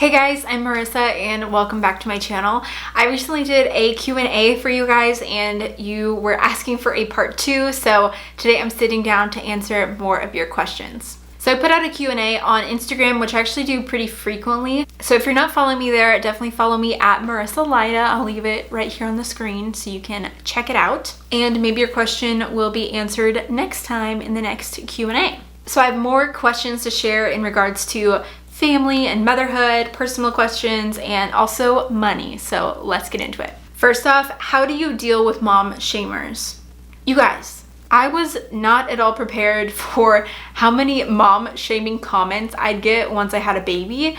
Hey guys, I'm Marissa and welcome back to my channel. I recently did a Q&A for you guys and you were asking for a part 2, so today I'm sitting down to answer more of your questions. So I put out a Q&A on Instagram, which I actually do pretty frequently. So if you're not following me there, definitely follow me at Marissa Lyda. I'll leave it right here on the screen so you can check it out. And maybe your question will be answered next time in the next Q&A. So I have more questions to share in regards to family and motherhood, personal questions, and also money. So let's get into it. First off, how do you deal with mom shamers? You guys, I was not at all prepared for how many mom shaming comments I'd get once I had a baby.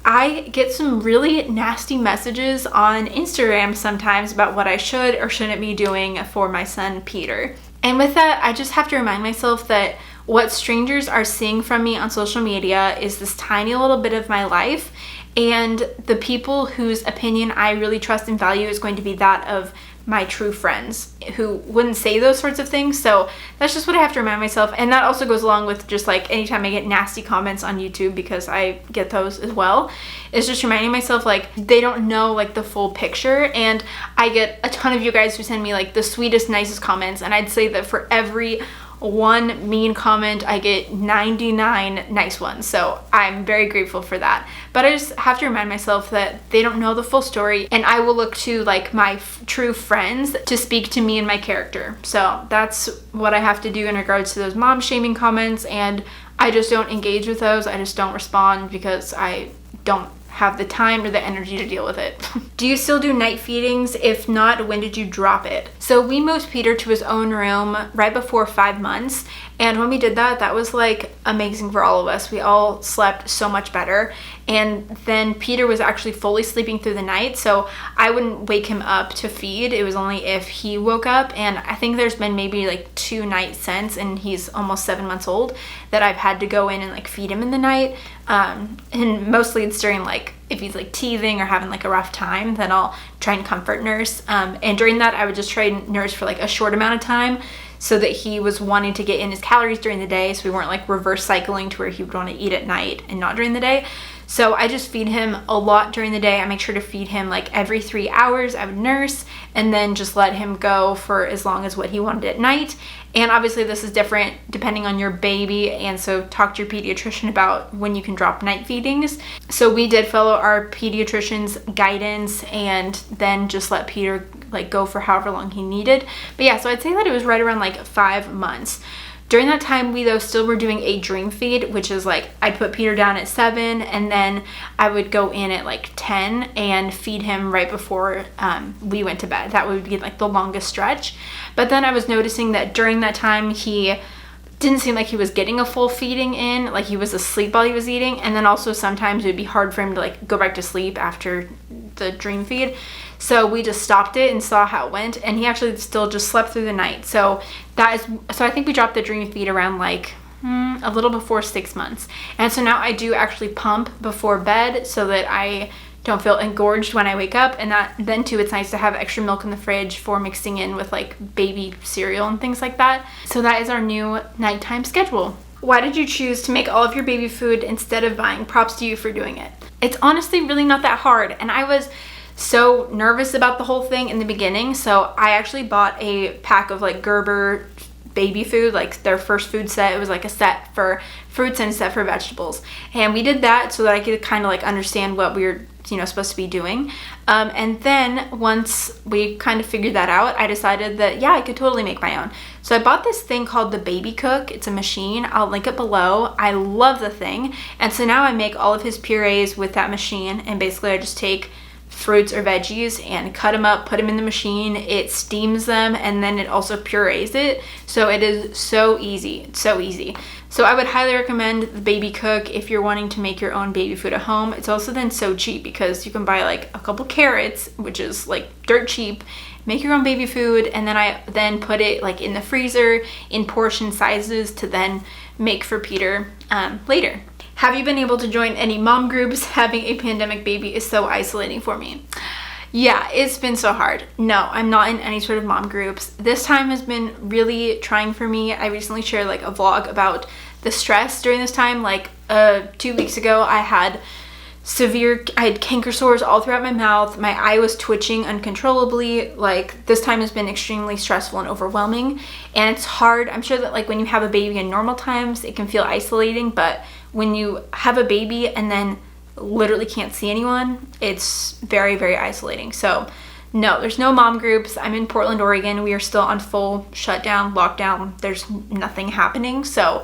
I get some really nasty messages on Instagram sometimes about what I should or shouldn't be doing for my son, Peter. And with that, I just have to remind myself that what strangers are seeing from me on social media is this tiny little bit of my life, and the people whose opinion I really trust and value is going to be that of my true friends who wouldn't say those sorts of things. So that's just what I have to remind myself, and that also goes along with just like anytime I get nasty comments on YouTube, because I get those as well. It's just reminding myself like they don't know like the full picture, and I get a ton of you guys who send me like the sweetest, nicest comments, and I'd say that for every one mean comment, I get 99 nice ones. So I'm very grateful for that. But I just have to remind myself that they don't know the full story, and I will look to like my true friends to speak to me and my character. So that's what I have to do in regards to those mom shaming comments, and I just don't engage with those. I just don't respond because I don't have the time or the energy to deal with it. Do you still do night feedings? If not, when did you drop it? So we moved Peter to his own room right before 5 months, and when we did that, that was like amazing for all of us. We all slept so much better, and then Peter was actually fully sleeping through the night, so I wouldn't wake him up to feed. It was only if he woke up, and I think there's been maybe like 2 nights since, and he's almost 7 months old, that I've had to go in and like feed him in the night. And mostly it's during like if he's like teething or having like a rough time, then I'll try and comfort nurse. And during that, I would just try and nurse for like a short amount of time, so that he was wanting to get in his calories during the day, so we weren't like reverse cycling to where he would want to eat at night and not during the day. So I just feed him a lot during the day. I make sure to feed him like every 3 hours. I would nurse and then just let him go for as long as what he wanted at night. And obviously this is different depending on your baby, and so talk to your pediatrician about when you can drop night feedings. So we did follow our pediatrician's guidance and then just let Peter like go for however long he needed. But yeah, so I'd say that it was right around like 5 months. During that time, we though still were doing a dream feed, which is like I'd put Peter down at 7 and then I would go in at like 10 and feed him right before we went to bed. That would be like the longest stretch. But then I was noticing that during that time, he didn't seem like he was getting a full feeding in, like he was asleep while he was eating, and then also sometimes it would be hard for him to like go back to sleep after the dream feed. So we just stopped it and saw how it went, and he actually still just slept through the night. So I think we dropped the dream feed around like a little before 6 months. And so now I do actually pump before bed so that I don't feel engorged when I wake up, and that then too, it's nice to have extra milk in the fridge for mixing in with like baby cereal and things like that. So that is our new nighttime schedule. Why did you choose to make all of your baby food instead of buying? Props to you for doing it. It's honestly really not that hard, and I was so nervous about the whole thing in the beginning, so I actually bought a pack of like Gerber baby food, like their first food set. It was like a set for fruits and a set for vegetables, and we did that so that I could kind of like understand what we were supposed to be doing. And then once we kind of figured that out, I decided that yeah, I could totally make my own. So I bought this thing called the Baby Cook. It's a machine. I'll link it below. I love the thing. And so now I make all of his purees with that machine, and basically I just take fruits or veggies and cut them up, put them in the machine. It steams them, and then it also purees it. So it is so easy. It's so easy. So I would highly recommend the Baby Cook if you're wanting to make your own baby food at home. It's also then so cheap because you can buy like a couple carrots, which is like dirt cheap, make your own baby food, and then I put it like in the freezer in portion sizes to then make for Peter later. Have you been able to join any mom groups? Having a pandemic baby is so isolating for me. Yeah, it's been so hard. No, I'm not in any sort of mom groups. This time has been really trying for me. I recently shared like a vlog about the stress during this time. Like 2 weeks ago, I had I had canker sores all throughout my mouth. My eye was twitching uncontrollably. Like, this time has been extremely stressful and overwhelming, and it's hard. I'm sure that like when you have a baby in normal times, it can feel isolating, but when you have a baby and then literally can't see anyone, it's very, very isolating. So no, there's no mom groups. I'm in Portland, Oregon. We are still on full shutdown, lockdown. There's nothing happening. So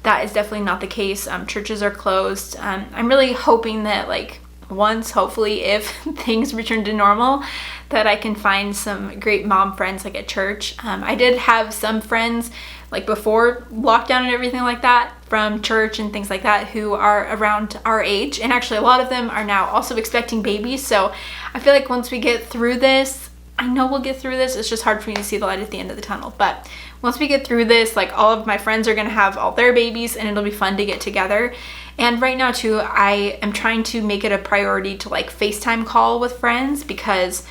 that is definitely not the case. Churches are closed. I'm really hoping that like once, hopefully, if things return to normal, that I can find some great mom friends like at church. I did have some friends like before lockdown and everything like that from church and things like that who are around our age. And actually a lot of them are now also expecting babies. So I feel like once we get through this, I know we'll get through this. It's just hard for me to see the light at the end of the tunnel. But once we get through this, like all of my friends are going to have all their babies and it'll be fun to get together. And right now too, I am trying to make it a priority to like FaceTime call with friends, because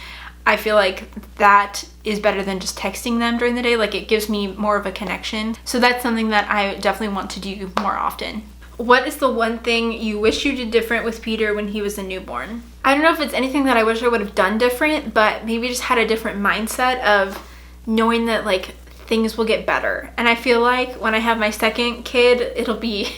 I feel like that is better than just texting them during the day. Like, it gives me more of a connection. So that's something that I definitely want to do more often. What is the one thing you wish you did different with Peter when he was a newborn? I don't know if it's anything that I wish I would have done different, but maybe just had a different mindset of knowing that like things will get better. And I feel like when I have my second kid, it'll be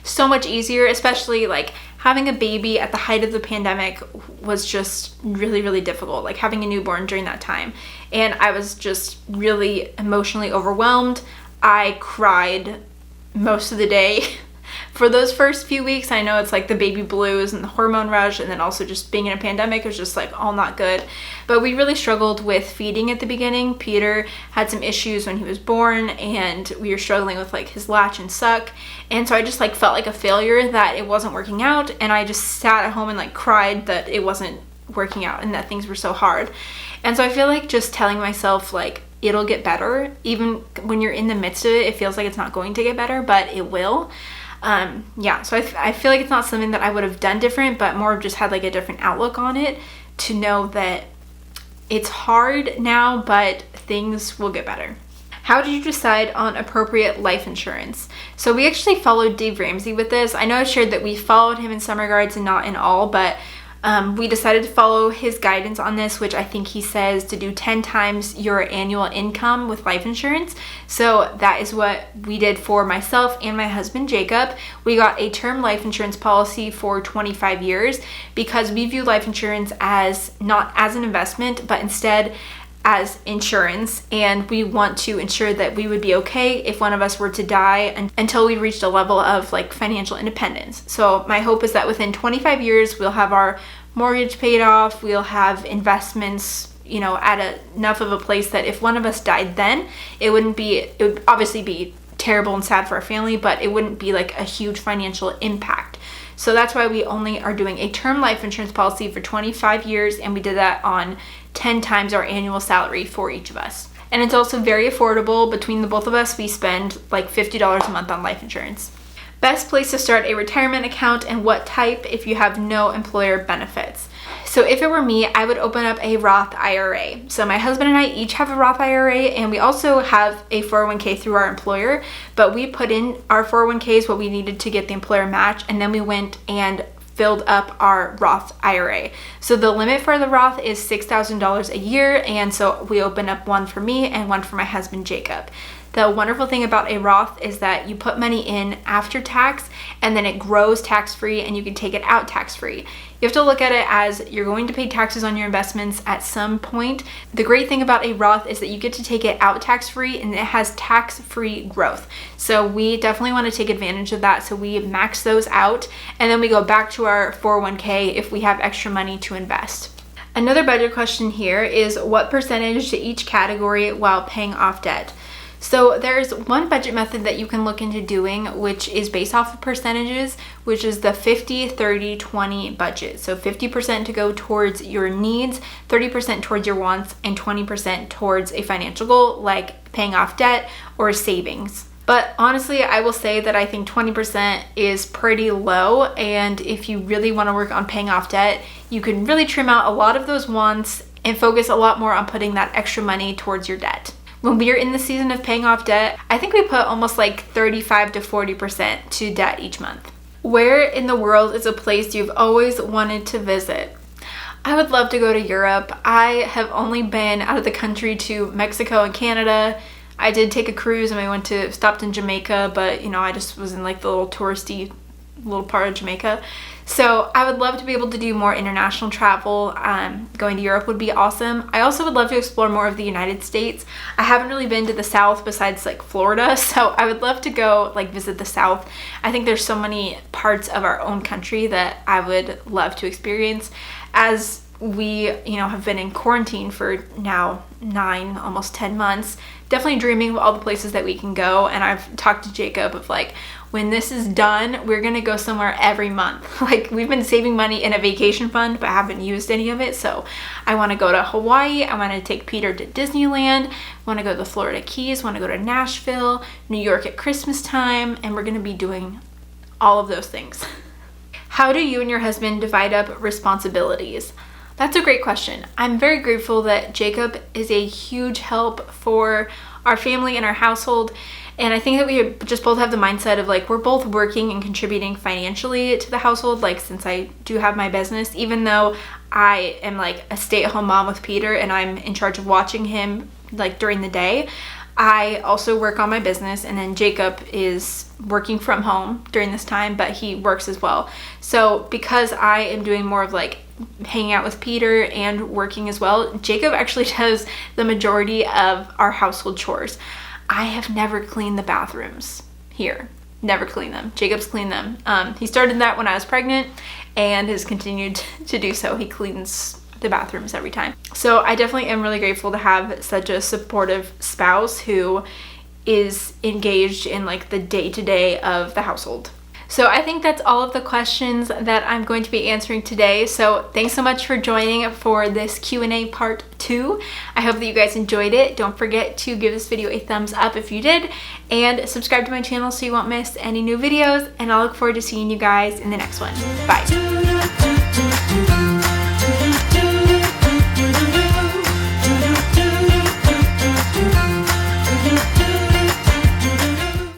so much easier, especially like having a baby at the height of the pandemic was just really, really difficult, like having a newborn during that time. And I was just really emotionally overwhelmed. I cried most of the day. For those first few weeks, I know it's like the baby blues and the hormone rush, and then also just being in a pandemic was just like all not good. But we really struggled with feeding at the beginning. Peter had some issues when he was born, and we were struggling with like his latch and suck. And so I just like felt like a failure that it wasn't working out, and I just sat at home and like cried that it wasn't working out and that things were so hard. And so I feel like just telling myself like it'll get better, even when you're in the midst of it, it feels like it's not going to get better, but it will. So I feel like it's not something that I would have done different, but more just had like a different outlook on it, to know that it's hard now, but things will get better. How did you decide on appropriate life insurance? So we actually followed Dave Ramsey with this. I know I shared that we followed him in some regards and not in all, but we decided to follow his guidance on this, which I think he says to do 10 times your annual income with life insurance. So that is what we did for myself and my husband, Jacob. We got a term life insurance policy for 25 years because we view life insurance as not as an investment, but instead as insurance, and we want to ensure that we would be okay if one of us were to die until we reached a level of like financial independence. So my hope is that within 25 years we'll have our mortgage paid off, we'll have investments, you know, at enough of a place that if one of us died then, it would obviously be terrible and sad for our family, but it wouldn't be like a huge financial impact. So that's why we only are doing a term life insurance policy for 25 years, and we did that on 10 times our annual salary for each of us. And it's also very affordable. Between the both of us, we spend like $50 a month on life insurance. Best place to start a retirement account and what type if you have no employer benefits. So if it were me, I would open up a Roth IRA. So my husband and I each have a Roth IRA, and we also have a 401k through our employer, but we put in our 401ks what we needed to get the employer match, and then we went and filled up our Roth IRA. So the limit for the Roth is $6,000 a year, and so we opened up one for me and one for my husband, Jacob. The wonderful thing about a Roth is that you put money in after tax, and then it grows tax-free, and you can take it out tax-free. You have to look at it as you're going to pay taxes on your investments at some point. The great thing about a Roth is that you get to take it out tax-free, and it has tax-free growth. So we definitely want to take advantage of that. So we max those out, and then we go back to our 401k if we have extra money to invest. Another budget question here is what percentage to each category while paying off debt? So there's one budget method that you can look into doing, which is based off of percentages, which is the 50-30-20 budget. So 50% to go towards your needs, 30% towards your wants, and 20% towards a financial goal like paying off debt or savings. But honestly, I will say that I think 20% is pretty low, and if you really want to work on paying off debt, you can really trim out a lot of those wants and focus a lot more on putting that extra money towards your debt. When we are in the season of paying off debt, I think we put almost like 35 to 40% to debt each month. Where in the world is a place you've always wanted to visit? I would love to go to Europe. I have only been out of the country to Mexico and Canada. I did take a cruise and we stopped in Jamaica, but I just was in like the little touristy little part of Jamaica. So I would love to be able to do more international travel. Going to Europe would be awesome. I also would love to explore more of the United States. I haven't really been to the South besides like Florida, so I would love to go like visit the South. I think there's so many parts of our own country that I would love to experience. As we, have been in quarantine for now 9, almost 10 months, definitely dreaming of all the places that we can go. And I've talked to Jacob of like, when this is done, we're gonna go somewhere every month. Like, we've been saving money in a vacation fund, but haven't used any of it. So I wanna go to Hawaii. I wanna take Peter to Disneyland. I wanna go to the Florida Keys, wanna go to Nashville, New York at Christmas time. And we're gonna be doing all of those things. How do you and your husband divide up responsibilities? That's a great question. I'm very grateful that Jacob is a huge help for our family and our household. And I think that we just both have the mindset of like, we're both working and contributing financially to the household. Like, since I do have my business, even though I am like a stay-at-home mom with Peter and I'm in charge of watching him like during the day, I also work on my business, and then Jacob is working from home during this time, but he works as well. So because I am doing more of like hanging out with Peter and working as well, Jacob actually does the majority of our household chores. I have never cleaned the bathrooms here. Never cleaned them. Jacob's cleaned them. He started that when I was pregnant and has continued to do so. He cleans the bathrooms every time. So I definitely am really grateful to have such a supportive spouse who is engaged in like the day-to-day of the household. So I think that's all of the questions that I'm going to be answering today. So thanks so much for joining for this Q&A part 2. I hope that you guys enjoyed it. Don't forget to give this video a thumbs up if you did, and subscribe to my channel so you won't miss any new videos, and I'll look forward to seeing you guys in the next one. Bye.